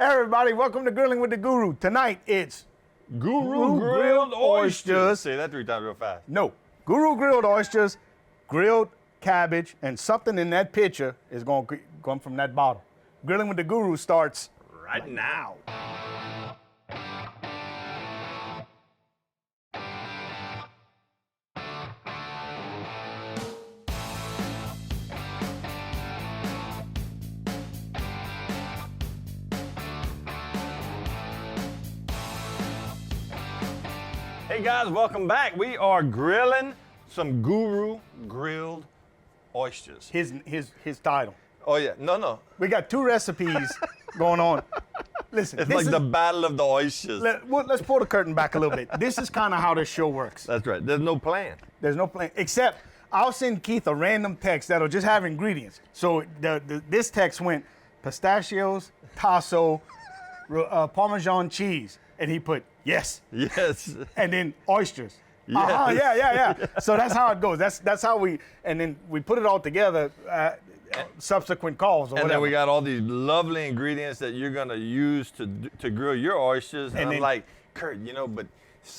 Everybody, welcome to Grilling with the Guru. Tonight it's Guru grilled oysters. Say that 3 times real fast. No, Guru grilled oysters, grilled cabbage, and something in that picture is going to come from that bottle. Grilling with the Guru starts Right now. Hey guys, welcome back. We are grilling some Guru grilled oysters. his title. Oh yeah, no. We got 2 recipes going on. Listen, It's like the battle of the oysters. let's pull the curtain back a little bit. This is kind of how this show works. That's right. There's no plan. There's no plan, except I'll send Keith a random text that'll just have ingredients. So this text went pistachios, tasso, Parmesan cheese, and he put yes. Yes. And then oysters. Yes. Yeah. So that's how it goes. That's how we, and then we put it all together. Subsequent calls or And whatever. then we got all these lovely ingredients that you're gonna use to grill your oysters. And I'm then- like, Kurt, but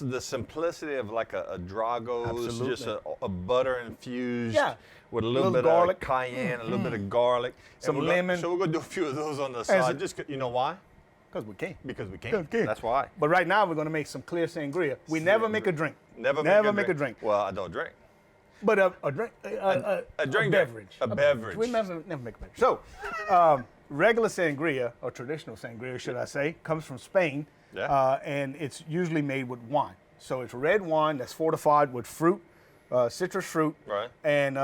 the simplicity of like a Drago's, Absolutely. just a butter infused Yeah. with a little bit garlic. of cayenne, a little bit of garlic, Some And we're gonna- lemon. So we're gonna do a few of those on the As side. a- Just you know why? Because we can. Because we can. Because we can. That's why. But right now we're going to make some clear sangria. We never make a drink. Never make a drink. Well, I don't drink. But a drink. A drink. A beverage. A beverage. We never make a beverage. So, regular sangria, or traditional sangria, should I say, comes from Spain. Yeah. And it's usually made with wine. So it's red wine that's fortified with fruit, citrus fruit, Right. and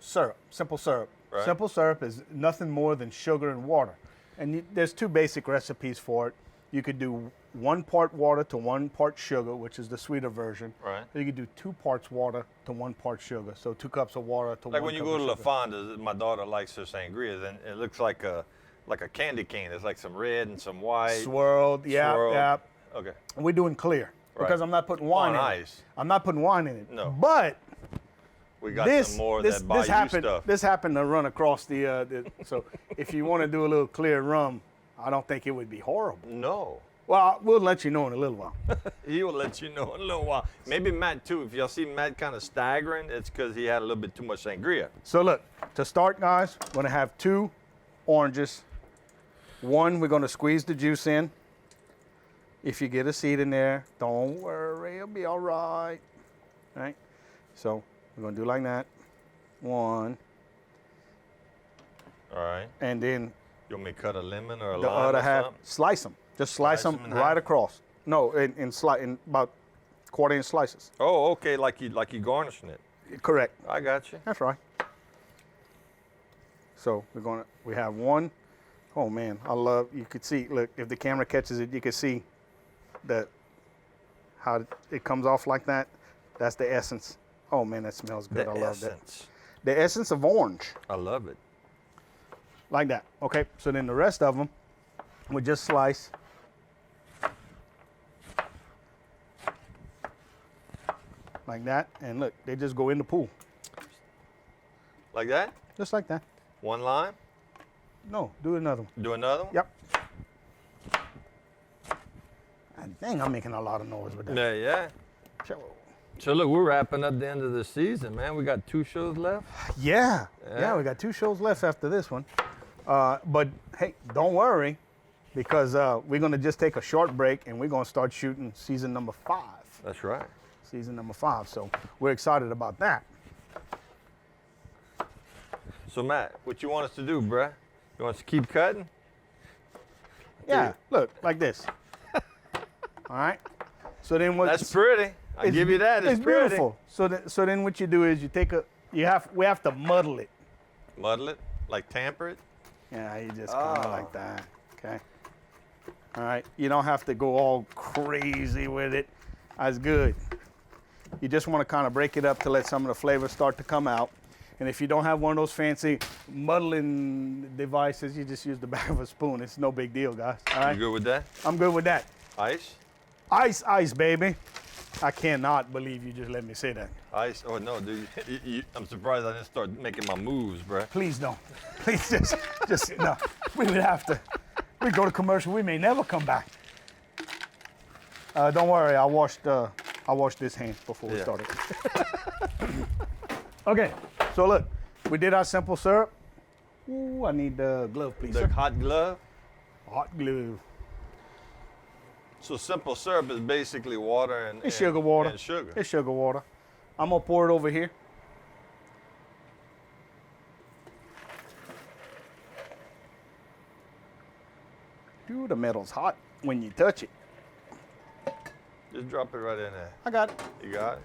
syrup, simple syrup. Right. Simple syrup is nothing more than sugar and water. And there's 2 basic recipes for it. You could do 1 part water to 1 part sugar, which is the sweeter version. Right. Or you could do 2 parts water to 1 part sugar. So 2 cups of water to 1 Like cup when you of go to La sugar. Fonda's, my daughter likes her sangrias, and it looks like a candy cane. It's like some red and some white. Swirled, yeah, swirled. yeah. Okay. We're doing clear because I'm not putting wine On in ice. it. I'm not putting wine in it. No. But We got this some more of that Bayou happened. stuff. This happened to run across the so if you want to do a little clear rum, I don't think it would be horrible. No. Well, we'll let you know in a little while. He will let you know in a little while. Maybe Matt too. If y'all see Matt kind of staggering, it's because he had a little bit too much sangria. So look, to start, guys, we're gonna have 2 oranges. 1, we're gonna squeeze the juice in. If you get a seed in there, don't worry, it'll be all right. All right? So we're gonna do like that. 1, All right. and then You want me to cut a lemon or a the lime other or half, something? slice them. Just slice Slice them 'em in right half? across. No, in about 1/4-inch slices. Oh, okay. Like you garnishing it. Correct. I got you. That's right. So we have 1. Oh man, you could see, look, if the camera catches it, you can see how it comes off like that. That's the essence. Oh man, that smells good. The I love that. essence. The essence of orange, I love it. like that. Okay, so then the rest of them, we just slice. Like that, and look, they just go in the pool. Like that? Just like that. 1 lime? No, do another one. Do another one? Yep. Dang, I'm making a lot of noise with that. Yeah. Sure. So look, we're wrapping up the end of the season, man. We got 2 shows left. Yeah, Yeah. we got 2 shows left after this one. But hey, don't worry, because we're gonna just take a short break and we're gonna start shooting season number 5. That's right. Season number 5. So we're excited about that. So Matt, what you want us to do, bruh? You want us to keep cutting? Yeah, look, like this. All right. So then what? That's pretty. I give you that. It's pretty. beautiful. So then what you do is we have to muddle it. Muddle it, like tamper it. Yeah, you just kind of Oh. like that. Okay. All right. You don't have to go all crazy with it. That's good. You just want to kind of break it up to let some of the flavors start to come out. And if you don't have one of those fancy muddling devices, you just use the back of a spoon. It's no big deal, guys. All right. You good with that? I'm good with that. Ice? Ice, baby. I cannot believe you just let me say that. Ice? Oh no, dude. I'm surprised I didn't start making my moves, bruh. Please don't. Please just no. We would have to. We go to commercial, we may never come back. Don't worry, I washed this hand before we Yeah. started. Okay, so look, we did our simple syrup. Ooh, I need the glove, please, The sir. hot glove. Hot glue. So simple syrup is basically water It's sugar water. And sugar. It's sugar water. I'm gonna pour it over here. Dude, the metal's hot when you touch it. Just drop it right in there. I got it. You got it?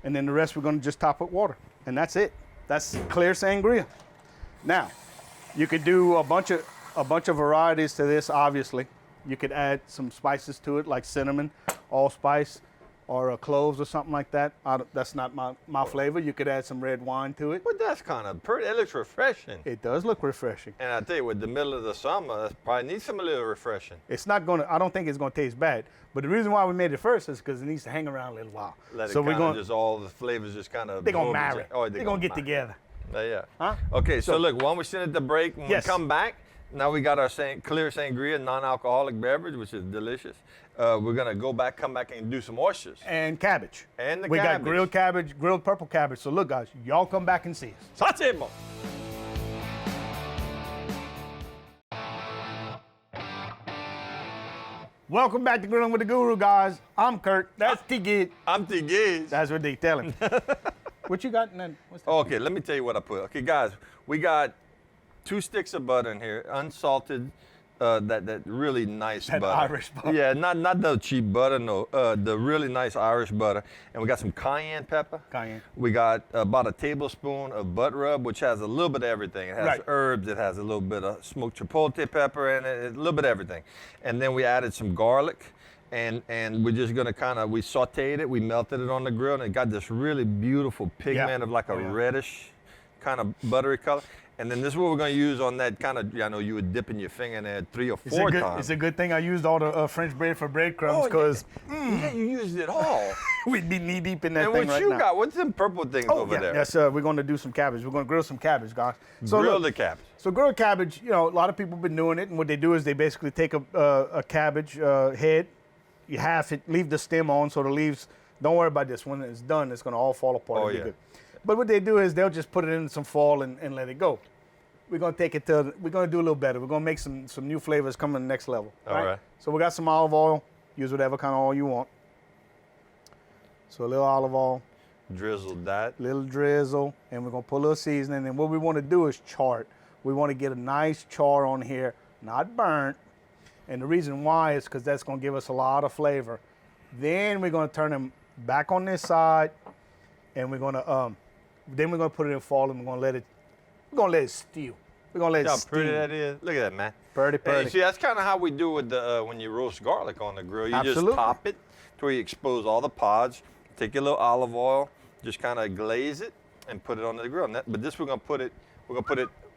And then the rest we're gonna just top with water. And that's it. That's clear sangria. Now, you could do a bunch of varieties to this, obviously. You could add some spices to it, like cinnamon, allspice, or cloves or something like that. That's not my flavor. You could add some red wine to it. But that's kind of pretty. It looks refreshing. It does look refreshing. And I tell you, with the middle of the summer, that's probably needs some a little refreshing. It's not gonna, I don't think it's gonna taste bad. But the reason why we made it first is because it needs to hang around a little while. Let So it we're kind of gonna, just all the flavors just kind of. they're gonna marry. Oh, They're gonna get marry. together. Yeah. Huh? Okay, so So- look, why don't we send it to break? When Yes. we come back, now we got our clear sangria, non-alcoholic beverage, which is delicious. We're gonna come back and do some oysters. And cabbage. And the we cabbage. got grilled cabbage, grilled purple cabbage. So look, guys, y'all come back and see us. Sacebo. Welcome back to Grilling with the Guru, guys. I'm Kurt. That's T-Gid. I'm Tiggiz. That's what they tell him. What you got in that? What's that? Okay, let me tell you what I put. Okay, guys, we got 2 sticks of butter in here, unsalted, that really nice That butter. Irish butter. Yeah, not the cheap butter, no, the really nice Irish butter. And we got some cayenne pepper. Cayenne. We got about a tablespoon of butt rub, which has a little bit of everything. It has Right. herbs, it has a little bit of smoked chipotle pepper in it, a little bit of everything. And then we added some garlic. And we're just gonna we sauteed it, we melted it on the grill, and it got this really beautiful pigment of like a Oh, yeah. reddish kind of buttery color. And then this is what we're gonna use on that kind of, I know you were dipping your finger in there 3 or 4 times. It's a good thing I used all the French bread for breadcrumbs because yeah, you used it all. we'd be knee deep in that And thing what right you now. got? What's them purple things Oh, over yeah. there? Yes, we're going to do some cabbage. We're going to grill some cabbage, guys. So Grill look, the cabbage. So grilled cabbage, you know, a lot of people have been doing it, and what they do is they basically take a cabbage head, you half it, leave the stem on, so the leaves. Don't worry about this. When it's done, it's going to all fall apart. Oh, It'll be yeah. good. But what they do is they'll just put it in some foil and let it go. We're going to take it to. We're going to do a little better. We're going to make some new flavors come to the next level. All right. So we got some olive oil. Use whatever kind of oil you want. So a little olive oil. Drizzled that. Little drizzle, and we're gonna put a little seasoning. And what we want to do is char it. We want to get a nice char on here, not burnt. And the reason why is because that's gonna give us a lot of flavor. Then we're gonna turn them back on this side, and we're gonna put it in foil, and we're gonna let it stew. We're gonna let See it how stew. pretty that is? Look at that, man. Pretty, Hey, pretty. see, that's kind of how we do with the when you roast garlic on the grill. You Absolutely. just top it to where you expose all the pods. Take your little olive oil, just kind of glaze it, and put it on the grill. But this we're gonna put it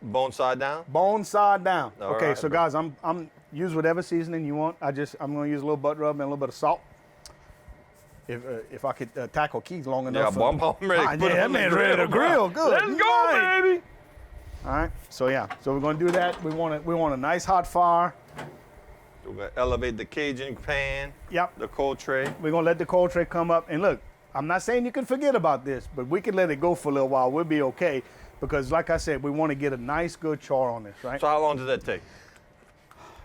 bone side down. Bone side down. All Okay, right, so bro. guys, I'm use whatever seasoning you want. I'm gonna use a little butter rub and a little bit of salt. If I could tackle Keith long Yeah, enough. boy, I'm ready to put it that on the man's ready to grill. Good. Let's go, night. baby. All right. So yeah. So we're gonna do that. We want a nice hot fire. We're gonna elevate the Cajun pan, Yep. the cold tray. We're gonna let the cold tray come up. And look, I'm not saying you can forget about this, but we can let it go for a little while. We'll be okay. Because like I said, we want to get a nice good char on this, right? So how long does that take?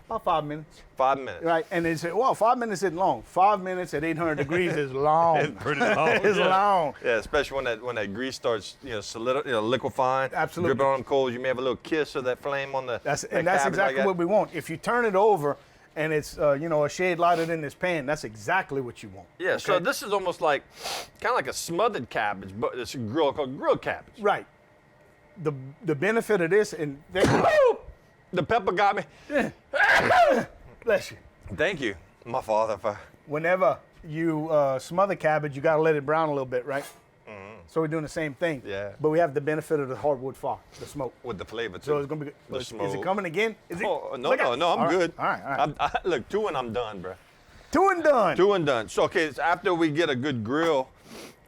About 5 minutes. 5 minutes. Right. And they say, well, 5 minutes isn't long. 5 minutes at 800 degrees is long. It's pretty long. It's yeah. long. Yeah, especially when that grease starts, liquefying. Absolutely. Dripping on them coals, you may have a little kiss of that flame on the. That's cabbage exactly like that. what we want. If you turn it over and it's a shade lighter than this pan, that's exactly what you want. Yeah. So okay? this is almost like, kind of like a smothered cabbage, but it's a called grilled cabbage. Right. The benefit of this, and The pepper got me. bless you. Thank you, my father. Whenever you smother cabbage, you got to let it brown a little bit, right? So we're doing the same thing. Yeah. But we have the benefit of the hardwood fire, the smoke. With the flavor too. So it's gonna be good. The Is it smoke. coming again? Is it? Oh, no, Look out. I'm All right. good. All right. Look, 2 and I'm done, bro. 2 and done. 2 and done. So, okay, it's after we get a good grill,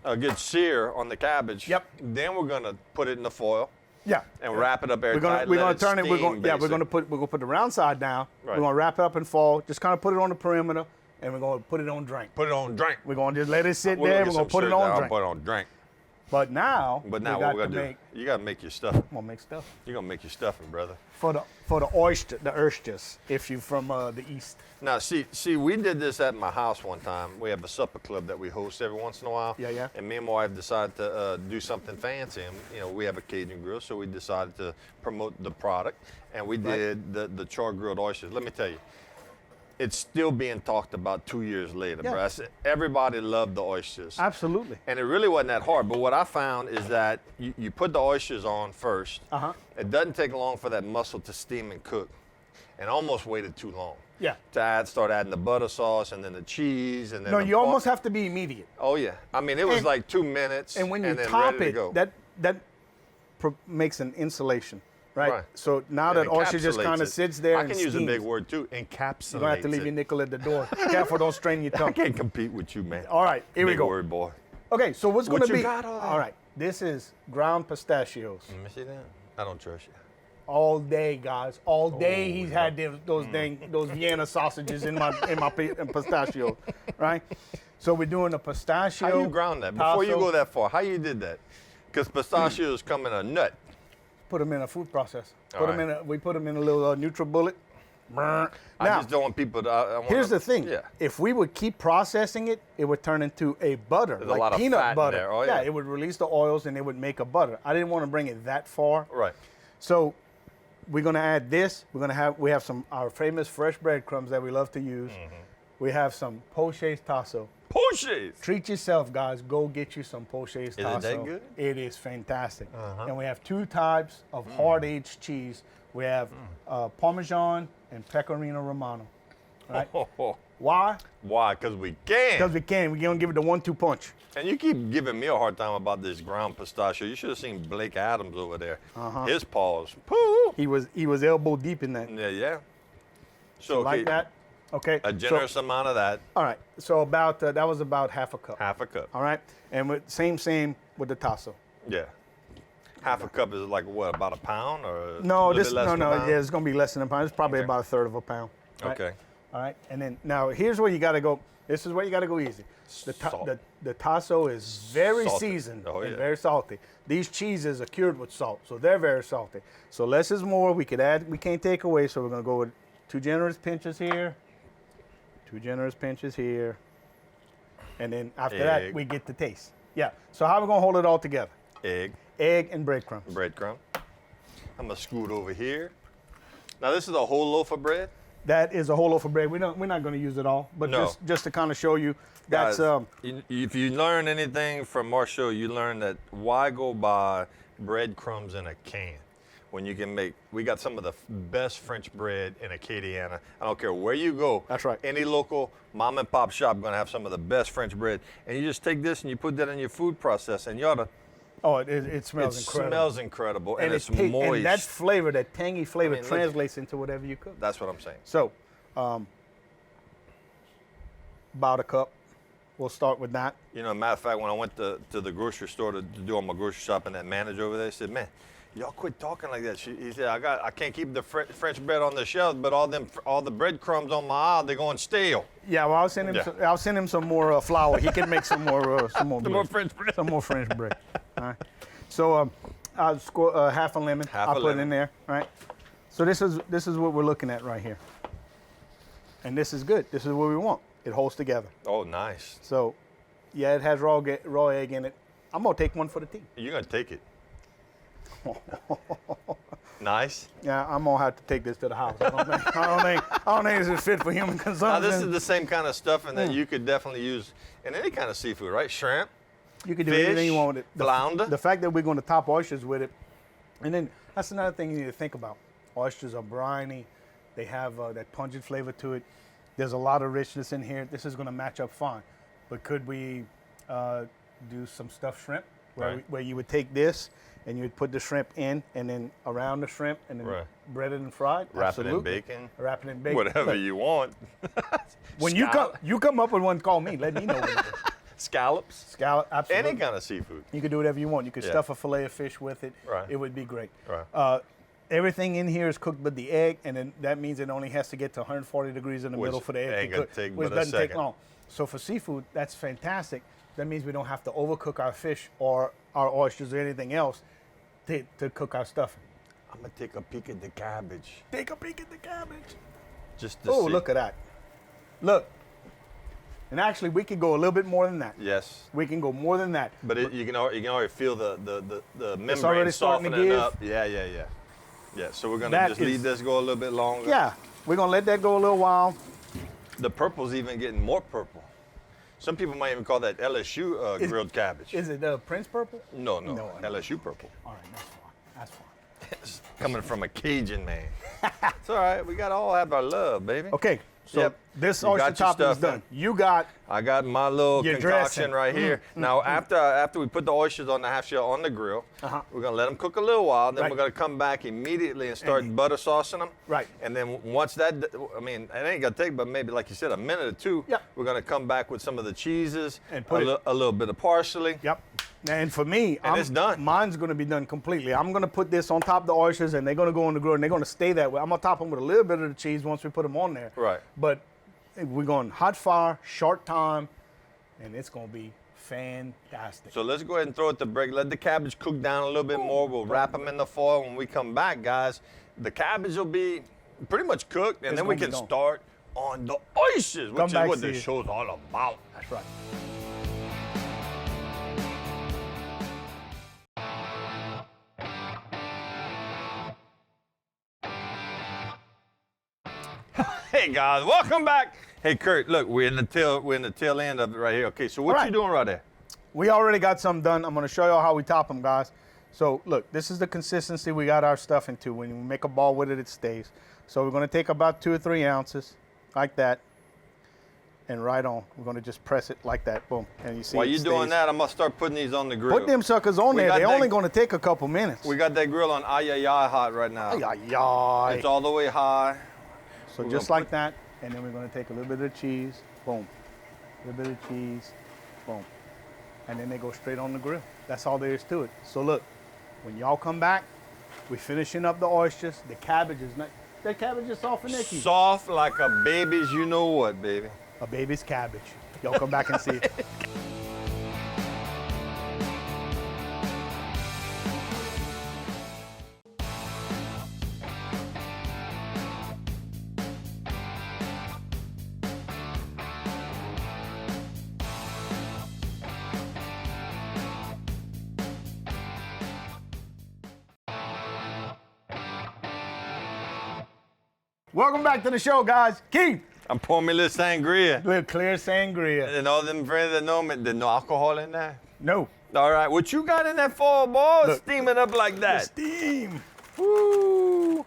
a good sear on the cabbage. Yep. Then we're gonna put it in the foil. Yeah. And wrap it up We're airtight. gonna let turn it. We're steam, gonna basically. put the round side down. Right. We're gonna wrap it up and fall. Just kind of put it on the perimeter, and we're gonna put it on drink. Put it on drink. We're gonna just let it sit We're there. get We're gonna some put it shirts on down, drink. Put it on drink. But now, But now we what got we to gotta make. do? You gotta make your stuff. I'm gonna make stuff You're gonna make your stuffing, brother. for the oysters. If you're from the east. Now, see, we did this at my house one time. We have a supper club that we host every once in a while. Yeah, yeah. And me and my wife decided to do something fancy. And, you know, we have a Cajun grill, so we decided to promote the product. And we did the char grilled oysters. Let me tell you, it's still being talked about 2 years later, Yeah. bro. I said, everybody loved the oysters. Absolutely. And it really wasn't that hard. But what I found is that you put the oysters on first. Uh-huh. It doesn't take long for that mussel to steam and cook. And I almost waited too long. Yeah. To start adding the butter sauce and then the cheese and then No, the you almost have to be immediate. Oh yeah. I mean, it was And- like 2 minutes. And when you then top ready to it, go. that makes an insulation, right? Right. So now It that oyster just encapsulates kind of it. sits there I and can use a steams. big word too. Encapsulates. You're gonna have to leave it. your nickel at the door. Careful, don't strain your I tongue. can't compete with you, man. All right, here we Big go. word, boy. Okay, so what's What gonna you be? got over there? All right, this is ground pistachios. Let me see that. I don't trust you. All day, guys. All day he's yeah. had those Vienna sausages in my pistachio, right? So we're doing a pistachio. How you ground that? Before you tasso. go that far, how you did that? Because pistachios come in a nut. Put them in a food processor. All right. We put them in a little NutriBullet. I Now, just don't want people to. I want here's the thing. Yeah. If we would keep processing it, it would turn into a butter, There's a like lot of peanut fat in butter. there. Oh, yeah. It would release the oils and it would make a butter. I didn't want to bring it that far. Right. So we're gonna add this. We have some our famous fresh breadcrumbs that we love to use. Mm-hmm. We have some pochés tasso. Pushes. Treat yourself, guys. Go get you some pochés it tasso. that good? It is fantastic. Uh-huh. And we have two types of hard-aged cheese. We have Parmesan and Pecorino Romano. Right? Why? Why? Because we can. Because we can. We're gonna give it the 1-2 punch. And you keep giving me a hard time about this ground pistachio. You should have seen Blake Adams over there. His paws. Pooh. He was elbow deep in that. Yeah. So Like okay, that. Okay. a generous amount of that, All right. So about that was about half a cup. half a cup. All right. And same with the tasso. Yeah. Half a cup is like what, about a pound or No, a little bit less than a pound? yeah, it's gonna be less than a pound. It's probably Okay. about a third of a pound. Right? Okay. All right. And then now here's where you gotta go. This is where you gotta go easy. Salt. The tasso is very Salty. seasoned Oh, and yeah. very salty. These cheeses are cured with salt, so they're very salty. So less is more. We could add. We can't take away. So we're gonna go with 2 generous pinches here. 2 generous pinches here. And then after that, Egg. we get the taste. Yeah. So how are we gonna hold it all together? Egg, Egg and breadcrumbs. breadcrumb. I'm gonna scoot over here. Now this is a whole loaf of bread. That is a whole loaf of bread. We're not going to use it all, but No. just to kind of show you, that's Guys, if you learn anything from our show, you learn that why go buy breadcrumbs in a can when you can make. We got some of the best French bread in Acadiana. I don't care where you go. That's right. Any local mom and pop shop gonna have some of the best French bread, and you just take this and you put that in your food process, and you ought to. oh, it smells It incredible. smells incredible, and it's moist. And that flavor, that tangy flavor, I mean, look- translates into whatever you cook. That's what I'm saying. So, about a cup. We'll start with that. You know, matter of fact, when I went to the grocery store to do all my grocery shopping, that manager over there said, "Man, y'all quit talking like that." He said, "I can't keep the French bread on the shelf, but all the breadcrumbs on my aisle, they're going stale." Yeah, well, I'll send him. Yeah. I'll send him some more flour. He can make some more. Some more. The more bread. French bread. Some more French bread. All right. So I'll score half a lemon. Half I'll a put it lemon. in there. All right. So this is what we're looking at right here. And this is good. This is what we want. It holds together. Oh, nice. So, yeah, it has raw egg in it. I'm gonna take one for the team. You're gonna take it. Nice. Yeah, I'm gonna have to take this to the house. I don't think this is fit for human consumption. Now, this is the same kind of stuff, and that you could definitely use in any kind of seafood, right? Shrimp. You can do fish, anything you want with it. flounder. The fact that we're going to top oysters with it, and then that's another thing you need to think about. Oysters are briny. They have that pungent flavor to it. There's a lot of richness in here. This is going to match up fine. But could we do some stuffed shrimp Right. where you would take this and you would put the shrimp in and then around the shrimp and then Right. breaded and fried? Wrap it in Absolutely. bacon. Wrap it in bacon. Whatever Look, you want. when you come up with one, call me. Let me know what it is. Scallops. Scallop, absolutely. Any kind of seafood. You could do whatever you want. You could Yeah. stuff a fillet of fish with it. Right. It would be great. Right. Everything in here is cooked but the egg, and then that means it only has to get to 140 degrees in the Which middle for the egg ain't to gonna cook, take which but a doesn't take second. long. So for seafood, that's fantastic. That means we don't have to overcook our fish or our oysters or anything else to cook our stuffing. I'm gonna take a peek at the cabbage. Take a peek at the cabbage. Just to Oh, see. look at that. Look. And actually, we could go a little bit more than that. Yes. We can go more than that. But you can already feel the membrane already starting to softening give. up. Yeah. Yeah. So we're gonna That just is- leave this go a little bit longer. Yeah, we're going to let that go a little while. The purple's even getting more purple. Some people might even call that LSU grilled cabbage. Is it Prince purple? No, No. LSU purple. All right, that's fine. That's fine. It's coming from a Cajun man. It's all right. We got to all have our love, baby. Okay, so Yep. this You oyster got your topping is stuff done. You got I got my little Your concoction dressing. right here. Now, after we put the oysters on the half shell on the grill, Uh-huh. we're gonna let them cook a little while. Then Right. we're gonna come back immediately and start butter saucing them. Right. And then once that, I mean, it ain't gonna take but maybe, like you said, a minute or two. Yep. We're gonna come back with some of the cheeses And put it- a little bit of parsley. Yep. And for me, it's done. Mine's going to be done completely. I'm going to put this on top of the oysters, and they're going to go on the grill, and they're going to stay that way. I'm going to top them with a little bit of the cheese once we put them on there. Right. But we're going hot fire, short time, and it's going to be fantastic. So let's go ahead and throw it to break. Let the cabbage cook down a little bit more. We'll wrap them in the foil. When we come back, guys, the cabbage will be pretty much cooked, and It's then we gonna can be gone. start on the oysters, which Come is back, what see this you. show's all about. That's right. Hey guys, welcome back. Hey Kurt, look, we're in the tail end of it right here. Okay, so what All you right. doing right there? We already got some done. I'm going to show y'all how we top them, guys. So look, this is the consistency we got our stuff into. When you make a ball with it, it stays. So we're going to take about 2 or 3 ounces, like that, and right on. We're going to just press it like that, boom. And you see While it you doing stays. that, I'm gonna start putting these on the grill. Put them suckers on We there. got They're that- only going to take a couple minutes. We got that grill on ay hot right now. Ay. It's all the way high. So we're just gonna like that, and then we're going to take a little bit of cheese, boom. A little bit of cheese, boom. And then they go straight on the grill. That's all there is to it. So look, when y'all come back, we're finishing up the oysters. The cabbage is not, that cabbage is soft and icky. Soft like a baby's you know what, baby. A baby's cabbage. Y'all come back and see it. Welcome back to the show, guys. Keith, I'm pouring me a little sangria. little clear sangria. And all them friends that know me, there's no alcohol in there. No, All right, what you got in that foil ball? Look. Steaming up like that. steam. Woo!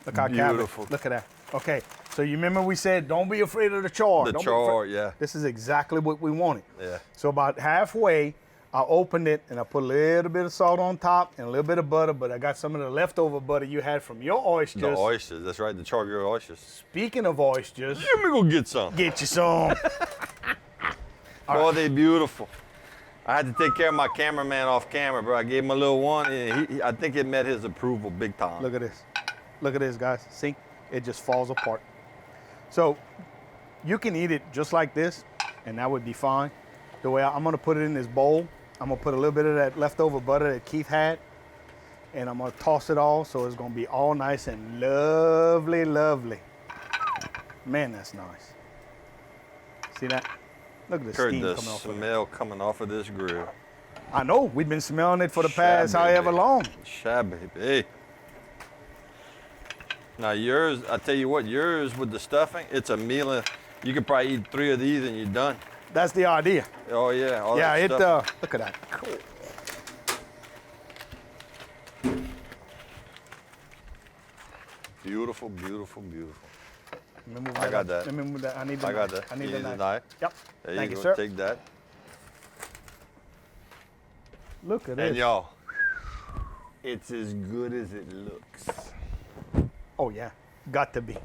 Look how Beautiful. cabbage. Look at that. Okay, so you remember we said don't be afraid of the char. The Don't be char, afraid- yeah. This is exactly what we wanted. Yeah. So about halfway, I opened it and I put a little bit of salt on top and a little bit of butter, but I got some of the leftover butter you had from your oysters. The oysters, that's right, the char grilled oysters. Speaking of oysters, Let me go get some. get you some. Oh, they beautiful. I had to take care of my cameraman off camera, bro. I gave him a little one, and I think it met his approval big time. Look at this. Look at this, guys. See? It just falls apart. So you can eat it just like this, and that would be fine. The way I'm gonna put it in this bowl, I'm gonna put a little bit of that leftover butter that Keith had, and I'm gonna toss it all so it's gonna be all nice and lovely, lovely. Man, that's nice. See that? Look at the Kurt, steam the coming off of it. smell coming off of this grill. I know, we've been smelling it for the past Shabby, however baby. long. Shabby, hey. Now yours, I tell you what, yours with the stuffing, it's a meal. You could probably eat 3 of these and you're done. That's the idea. Oh yeah, all Yeah, that it, stuff. look at that. Cool. Beautiful, beautiful, beautiful. Let me move I got that. Let me move that. I need the I got knife. that. I need You the need the knife. knife? Yep. There Thank you you, go, sir. take that. Look at And this. y'all, it's as good as it looks. Oh yeah, got to be.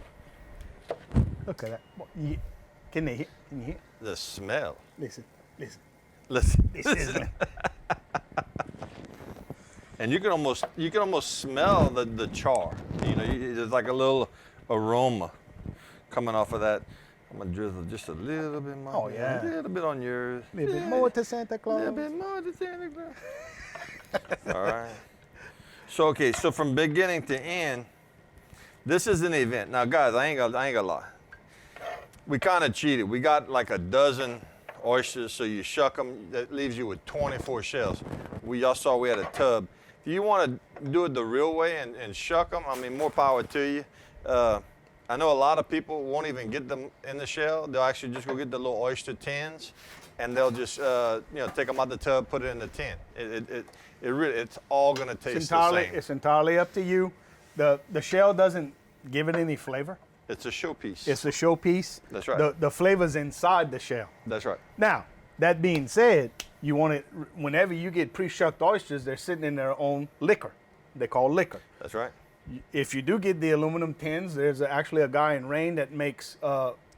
Look at that. Can they hear? Can you hear? The smell. Listen, listen. Listen. They sizzling. And you can almost smell the char. You know, there's like a little aroma coming off of that. I'm gonna drizzle just a little bit more. Oh, yeah. A little bit on yours. A little bit more to Santa A Claus. little bit more to Santa Claus. All right. So okay, so from beginning to end, this is an event. Now, guys, I ain't gonna lie. We kind of cheated. We got like a dozen oysters, so you shuck them. That leaves you with 24 shells. Y'all saw we had a tub. If you want to do it the real way and shuck them, I mean, more power to you. I know a lot of people won't even get them in the shell. They'll actually just go get the little oyster tins, and they'll just take them out the tub, put it in the tin. It's all gonna taste the same. It's entirely up to you. The shell doesn't give it any flavor. It's a showpiece. It's a showpiece. That's right. The flavor's inside the shell. That's right. Now, that being said, you want it whenever you get pre-shucked oysters, they're sitting in their own liquor. They call liquor. That's right. If you do get the aluminum tins, there's actually a guy in Rain that makes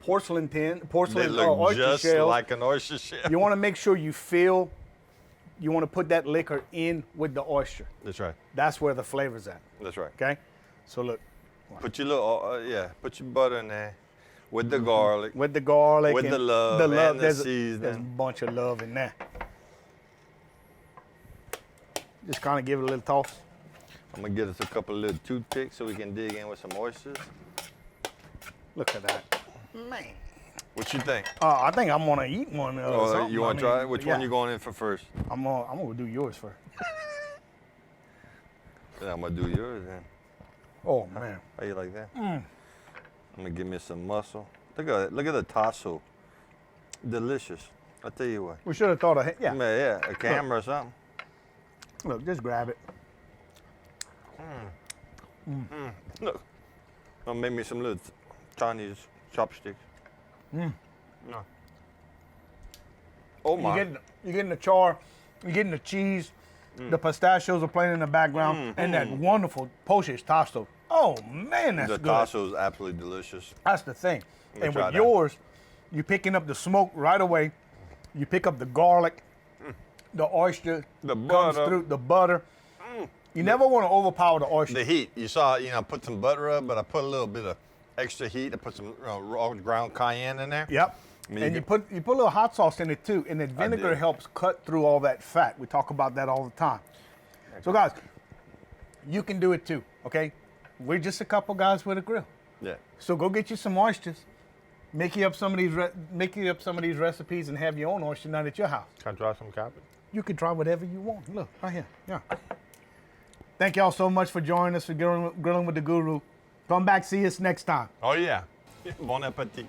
porcelain They look oyster just shells. like an oyster shell. You want to make sure you want to put that liquor in with the oyster. That's right. That's where the flavor's at. That's right. Okay? So look. Put your little, put your butter in there with the garlic. With the garlic. With and the love and the there's seasoning. there's a bunch of love in there. Just kind of give it a little toss. I'm gonna get us a couple of little toothpicks so we can dig in with some oysters. Look at that. Man. What you think? I think I'm gonna eat one. Oh, you want to try it? Which one you going in for first? I'm gonna do yours first. Yeah, I'm gonna do yours then. Oh man. How you like that? I'm gonna give me some muscle. Look at it. Look at the tasso. Delicious. I tell you what. We should have thought of Man, yeah, a camera or something. Look, just grab it. Look. I'll make me some little Chinese chopsticks. No. Oh my. You're getting the char, you're getting the cheese, the pistachios are playing in the background, and that wonderful Polish tasso. Oh man, that's The good. tasso is absolutely delicious. That's the thing. me And try with that. yours, you're picking up the smoke right away. You pick up the garlic, the oyster, The comes butter. through, the butter. You never want to overpower the oyster. The heat. You saw, I put some butter up, but I put a little bit of extra heat. I put some raw ground cayenne in there. Yep. I mean, And you you put a little hot sauce in it too, and the vinegar did. helps cut through all that fat. We talk about that all the time. So guys, you can do it too, okay? We're just a couple guys with a grill. Yeah. So go get you some oysters, make you up some of these recipes, and have your own oyster night at your house. Can I try some cabbage? You can try whatever you want. Look right here. Yeah. Thank y'all so much for joining us for Grilling with the Guru. Come back, see us next time. Oh yeah. Bon appetit.